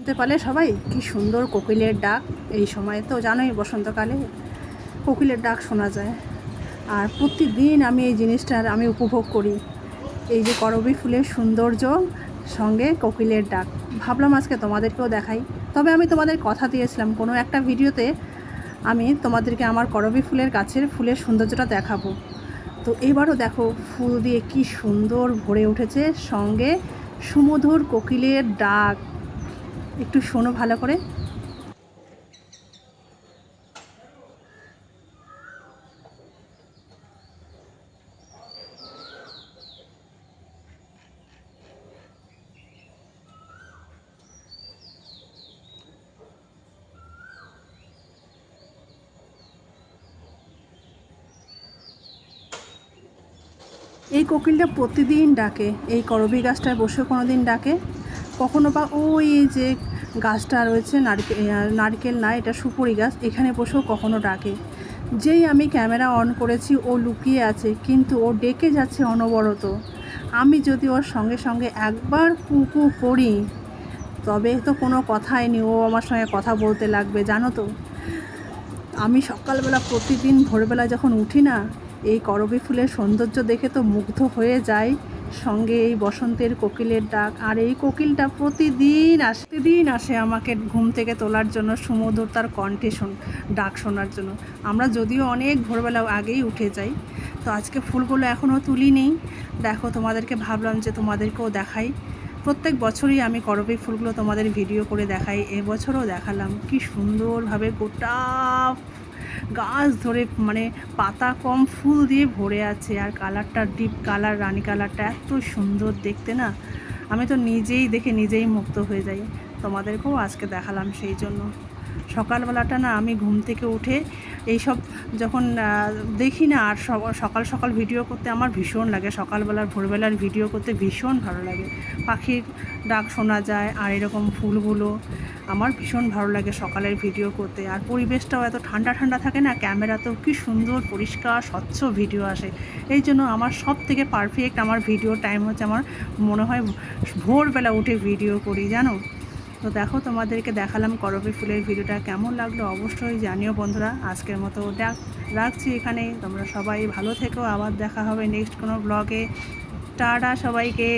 শুনতে পারলে সবাই কি সুন্দর কোকিলের ডাক। এই সময় তো জানোই বসন্তকালে কোকিলের ডাক শোনা যায়। আর প্রতিদিন আমি এই জিনিসটার আমি উপভোগ করি, এই যে করবী ফুলের সৌন্দর্য সঙ্গে কোকিলের ডাক। ভাবলাম আজকে তোমাদেরকেও দেখাই। তবে আমি তোমাদের কথা দিয়েছিলাম কোনো একটা ভিডিওতে আমি তোমাদেরকে আমার করবী ফুলের গাছের ফুলের সৌন্দর্যটা দেখাবো। তো এবারও দেখো ফুল দিয়ে কি সুন্দর ভরে উঠেছে, সঙ্গে সুমধুর কোকিলের ডাক। একটু শোনো ভালো করে। এই কোকিলটা প্রতিদিন ডাকে, এই করবী গাছটায় বসে কোনো দিন ডাকে, কখনো বা ওই যে গাছটা রয়েছে নারকেল না, এটা সুপুরি গাছ, এখানে বসেও কখনো ডাকে। যেই আমি ক্যামেরা অন করেছি ও লুকিয়ে আছে, কিন্তু ও ডেকে যাচ্ছে অনবরত। আমি যদি ওর সঙ্গে সঙ্গে একবার কুকু করি তবে তো কোনো কথাই নেই, ও আমার সঙ্গে কথা বলতে লাগবে। জানো তো, আমি সকালবেলা প্রতিদিন ভোরবেলা যখন উঠি না, এই করবী ফুলের সৌন্দর্য দেখে তো মুগ্ধ হয়ে যাই, সঙ্গে এই বসন্তের কোকিলের ডাক। আর এই কোকিলটা প্রতিদিন আসে আমাকে ঘুম থেকে তোলার জন্য, সুমধুর তার কণ্ঠে ডাক শোনার জন্য। আমরা যদিও অনেক ভোরবেলা আগেই উঠে যাই, তো আজকে ফুলগুলো এখনও তুলিনি। দেখো, তোমাদেরকে ভাবলাম যে তোমাদেরকেও দেখাই। প্রত্যেক বছরই আমি করবী ফুলগুলো তোমাদের ভিডিও করে দেখাই, এবছরও দেখালাম। কি সুন্দরভাবে গোটা গাছ ধরে, মানে পাতা কম, ফুল দিয়ে ভরে আছে। আর কালারটা ডিপ কালার, রানী কালারটা এত সুন্দর দেখতে না, আমি তো নিজেই দেখে নিজেই মুগ্ধ হয়ে যাই। তোমাদেরকেও আজকে দেখালাম। সেই জন্য সকালবেলাটা না, আমি ঘুম থেকে উঠে এইসব যখন দেখি না, আর সকাল সকাল ভিডিও করতে আমার ভীষণ লাগে। সকালবেলার ভোরবেলার ভিডিও করতে ভীষণ ভালো লাগে। পাখির ডাক শোনা যায়, আর এরকম ফুলগুলো আমার ভীষণ ভালো লাগে সকালের ভিডিও করতে। আর পরিবেশটাও এত ঠান্ডা ঠান্ডা থাকে না, ক্যামেরাতেও কি সুন্দর পরিষ্কার স্বচ্ছ ভিডিও আসে। এই জন্য আমার সব থেকে পারফেক্ট আমার ভিডিও টাইম হচ্ছে, আমার মনে হয় ভোরবেলা উঠে ভিডিও করি, জানো। তো দেখো, তোমাদেরকে দেখালাম করবী ফুলের ভিডিওটা। কেমন লাগলো অবশ্যই জানিও বন্ধুরা। আজকের মতো রাখছি এখানে। তোমরা সবাই ভালো থেকো, আবার দেখা হবে নেক্সট কোনো ব্লগে। টাটা সবাইকে।